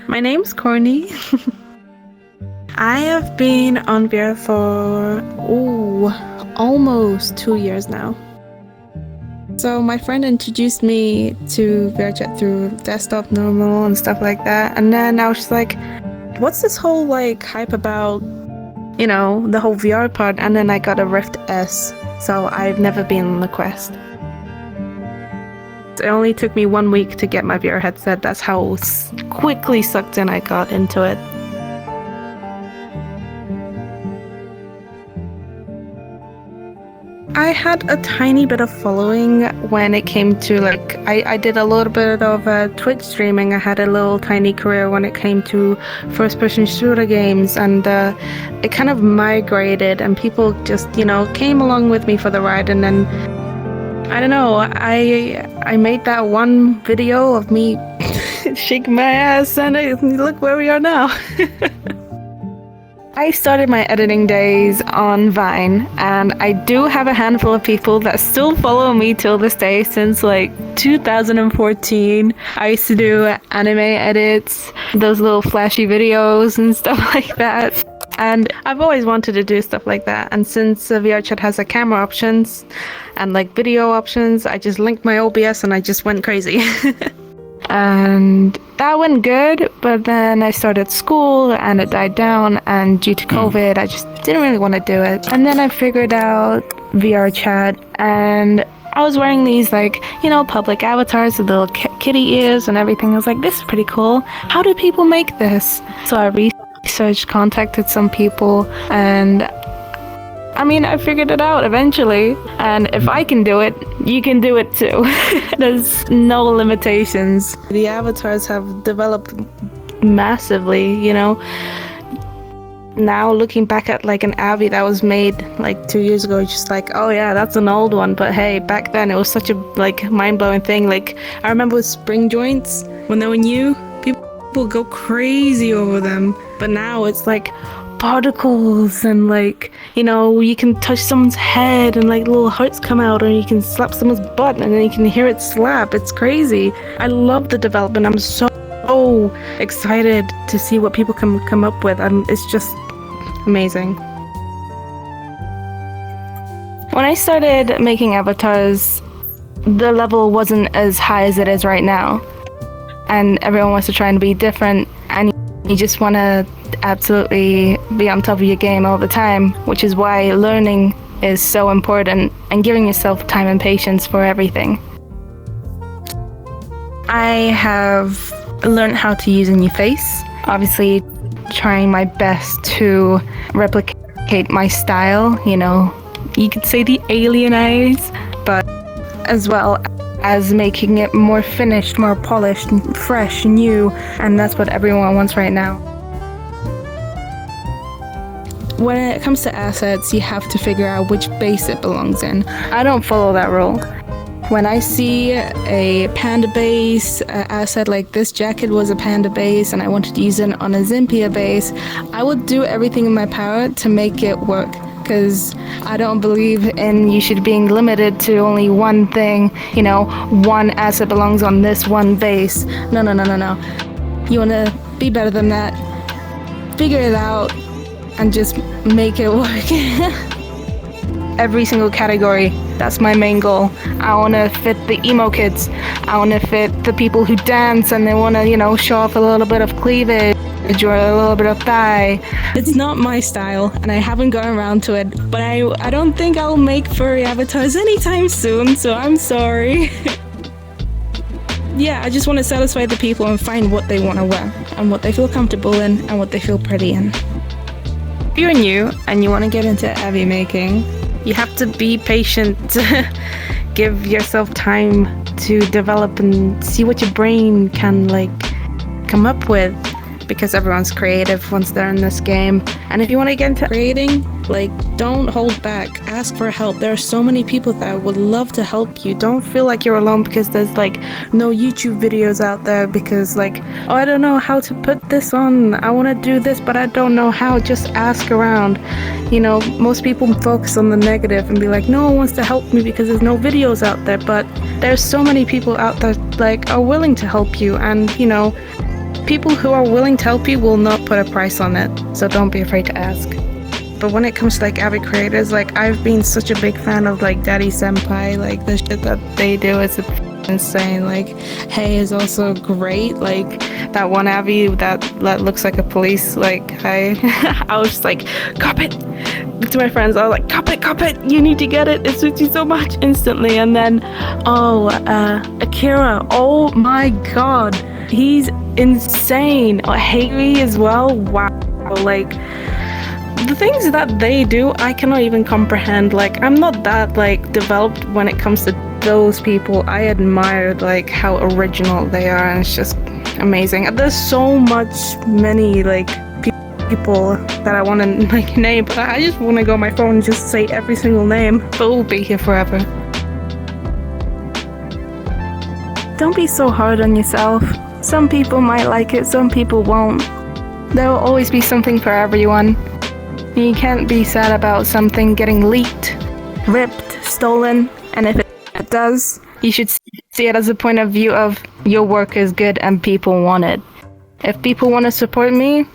My name's Corny. I have been on VR for almost 2 years now. So my friend introduced me to VRChat through desktop normal and stuff like that, and then I was just like, what's this whole hype about, the whole VR part? And then I got a Rift S, so I've never been on the Quest. It only took me 1 week to get my VR headset. That's how quickly sucked in I got into it. I had a tiny bit of following when it came to I did a little bit of Twitch streaming. I had a little tiny career when it came to first-person shooter games, and it kind of migrated, and people just came along with me for the ride. And then I don't know, I made that one video of me shaking my ass, and look where we are now. I started my editing days on Vine, and I do have a handful of people that still follow me till this day since 2014. I used to do anime edits, those little flashy videos and stuff like that. And I've always wanted to do stuff like that. And since VRChat has camera options and video options, I just linked my OBS and I just went crazy. And that went good, but then I started school and it died down, and due to COVID I just didn't really want to do it. And then I figured out VRChat, and I was wearing these public avatars with little kitty ears and everything. I was like, this is pretty cool. How do people make this? So I researched, contacted some people, and I figured it out eventually. And if I can do it, you can do it too. There's no limitations. The avatars have developed massively, Now looking back at an Avi that was made 2 years ago, it's just oh yeah, that's an old one. But hey, back then it was such a mind-blowing thing. I remember with spring joints, when they were new, people go crazy over them. But now it's particles, and you can touch someone's head and little hearts come out, or you can slap someone's butt and then you can hear it slap. It's crazy. I love the development. I'm so excited to see what people can come up with. It's just amazing. When I started making avatars, the level wasn't as high as it is right now, and everyone wants to try and be different, and you just want to absolutely be on top of your game all the time, which is why learning is so important and giving yourself time and patience for everything. I have learned how to use a new face, obviously trying my best to replicate my style, you could say the alien eyes, but as well as making it more finished, more polished, fresh, new, and that's what everyone wants right now. When it comes to assets, you have to figure out which base it belongs in. I don't follow that rule. When I see a panda base asset, like this jacket was a panda base and I wanted to use it on a Zympia base, I would do everything in my power to make it work, because I don't believe in you should being limited to only one thing, one asset belongs on this one base. No. You want to be better than that. Figure it out and just make it work. Every single category, that's my main goal. I want to fit the emo kids. I want to fit the people who dance and they want to, show off a little bit of cleavage or a little bit of thigh. It's not my style, and I haven't gotten around to it, but I don't think I'll make furry avatars anytime soon, so I'm sorry. Yeah, I just want to satisfy the people and find what they want to wear and what they feel comfortable in and what they feel pretty in. If you're new and you want to get into Avi making, you have to be patient. Give yourself time to develop and see what your brain can come up with, because everyone's creative once they're in this game. And if you want to get into creating, don't hold back. Ask for help. There are so many people that would love to help you. Don't feel like you're alone because there's no YouTube videos out there, because oh, I don't know how to put this on. I want to do this, but I don't know how. Just ask around. Most people focus on the negative and be like, no one wants to help me because there's no videos out there. But there's so many people out there are willing to help you, and people who are willing to help you will not put a price on it, so don't be afraid to ask. But when it comes to like Avid creators, like I've been such a big fan of like Daddy Senpai. Like the shit that they do is insane. Like Hey is also great. Like that one Abby that looks like a police. Like I was just like, cop it to my friends. I was like, cop it, you need to get it suits you so much, instantly. And then Akira, oh my god, he's insane. Haley as well, wow. Like the things that they do, I cannot even comprehend. Like I'm not that like developed when it comes to those people. I admire like how original they are, and it's just amazing. There's so many like people that I want to like name, but I just want to go on my phone and just say every single name, but we'll be here forever. Don't be so hard on yourself. Some people might like it, some people won't. There will always be something for everyone. You can't be sad about something getting leaked, ripped, stolen, and if it does, you should see it as a point of view of your work is good and people want it. If people want to support me,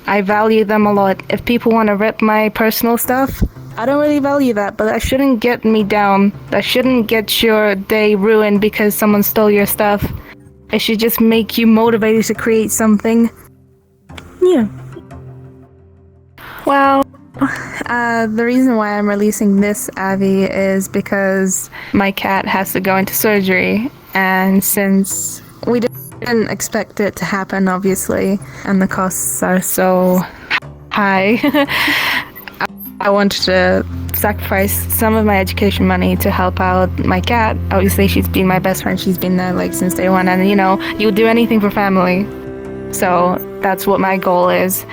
I value them a lot. If people want to rip my personal stuff, I don't really value that, but that shouldn't get me down. That shouldn't get your day ruined because someone stole your stuff. It should just make you motivated to create something. Yeah. Well, the reason why I'm releasing this Avi is because my cat has to go into surgery, and since we didn't expect it to happen, obviously, and the costs are so high, I wanted to sacrifice some of my education money to help out my cat. Obviously, she's been my best friend. She's been there like since day one, and you know, you'll do anything for family. So that's what my goal is.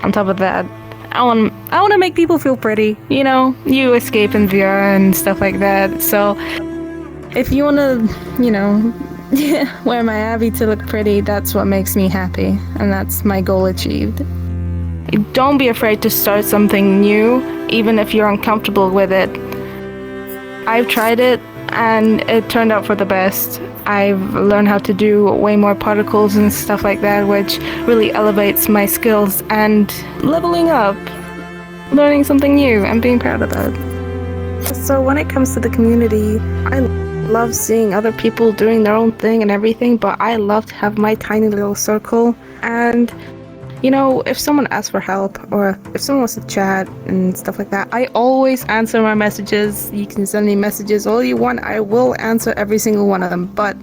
On top of that, I want to make people feel pretty. You know, you escape in VR and stuff like that. So if you want to, you know, wear my Abby to look pretty, that's what makes me happy, and that's my goal achieved. Don't be afraid to start something new, even if you're uncomfortable with it. I've tried it, and it turned out for the best. I've learned how to do way more particles and stuff like that, which really elevates my skills, and leveling up, learning something new, and being proud of that. So when it comes to the community, I love seeing other people doing their own thing and everything, but I love to have my tiny little circle. And you know, if someone asks for help or if someone wants to chat and stuff like that, I always answer my messages. You can send me messages all you want. I will answer every single one of them. But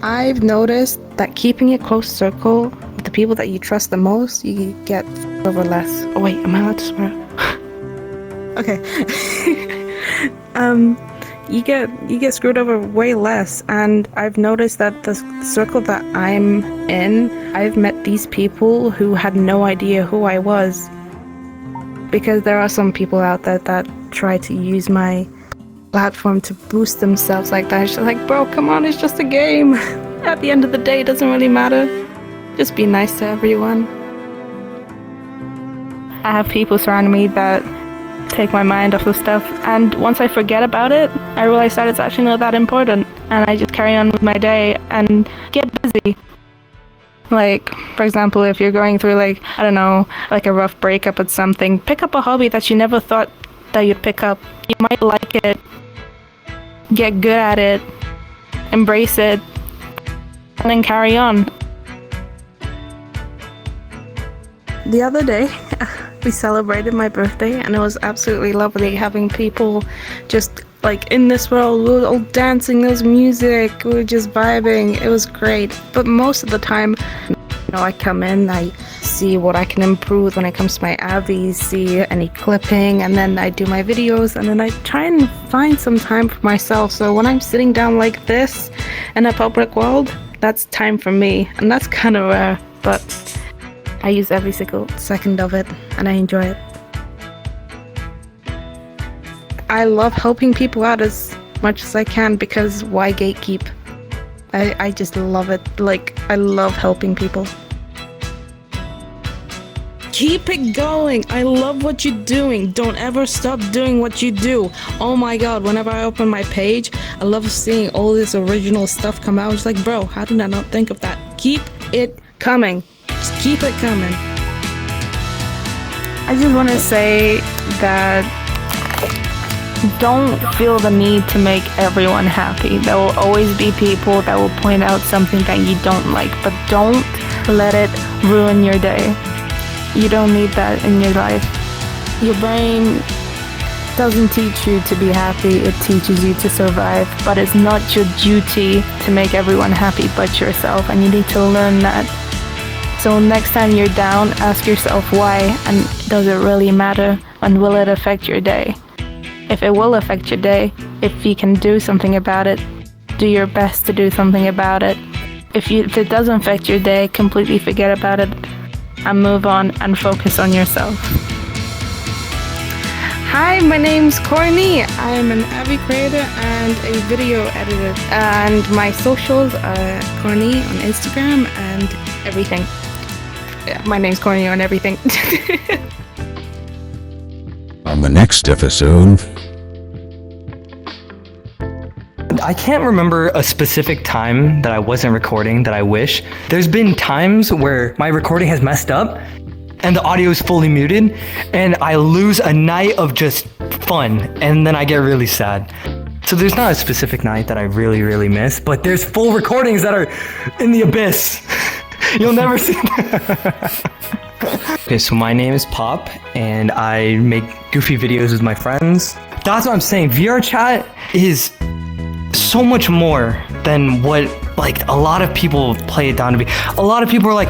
I've noticed that keeping a close circle with the people that you trust the most, you get over less. Oh wait, am I allowed to swear? Okay. You get screwed over way less, and I've noticed that the circle that I'm in, I've met these people who had no idea who I was, because there are some people out there that try to use my platform to boost themselves like that. It's just like, bro, come on, it's just a game. At the end of the day, it doesn't really matter. Just be nice to everyone. I have people surrounding me that take my mind off of stuff, and once I forget about it, I realize that it's actually not that important, and I just carry on with my day and get busy. Like, for example, if you're going through like, I don't know, like a rough breakup with something, pick up a hobby that you never thought that you'd pick up. You might like it, get good at it, embrace it, and then carry on. The other day, we celebrated my birthday, and it was absolutely lovely having people just like in this world. We were all dancing, there was music, we were just vibing. It was great. But most of the time, you know, I come in, I see what I can improve when it comes to my Avi, see any clipping, and then I do my videos, and then I try and find some time for myself. So when I'm sitting down like this in a public world, that's time for me, and that's kind of rare, but I use every single second of it, and I enjoy it. I love helping people out as much as I can, because why gatekeep? I just love it. Like, I love helping people. Keep it going. I love what you're doing. Don't ever stop doing what you do. Oh my god, whenever I open my page, I love seeing all this original stuff come out. It's like, bro, how did I not think of that? Keep it coming. Just keep it coming. I just want to say that don't feel the need to make everyone happy. There will always be people that will point out something that you don't like, but don't let it ruin your day. You don't need that in your life. Your brain doesn't teach you to be happy, it teaches you to survive, but it's not your duty to make everyone happy but yourself, and you need to learn that. So next time you're down, ask yourself why, and does it really matter, and will it affect your day? If it will affect your day, if you can do something about it, do your best to do something about it. If it doesn't affect your day, completely forget about it and move on and focus on yourself. Hi, my name's Courtney. I'm an Avi creator and a video editor. And my socials are Courtney on Instagram and everything. Yeah, my name's Courtney on everything. On the next episode... I can't remember a specific time that I wasn't recording that I wish. There's been times where my recording has messed up and the audio is fully muted and I lose a night of just fun and then I get really sad. So there's not a specific night that I really, really miss, but there's full recordings that are in the abyss. You'll never see that. Okay, so my name is Pop and I make goofy videos with my friends. That's what I'm saying. VR chat is so much more than what like a lot of people play it down to be. A lot of people are like,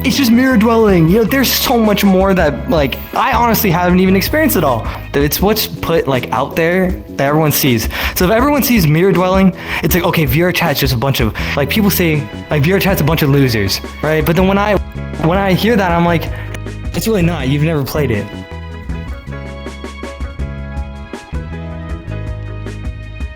it's just mirror dwelling. You know, there's so much more that like I honestly haven't even experienced it all. It's what's put like out there that everyone sees. So if everyone sees mirror dwelling, it's like, okay, VR chat's just a bunch of like people say like VR chat's a bunch of losers, right? But then when I hear that, I'm like, it's really not. You've never played it.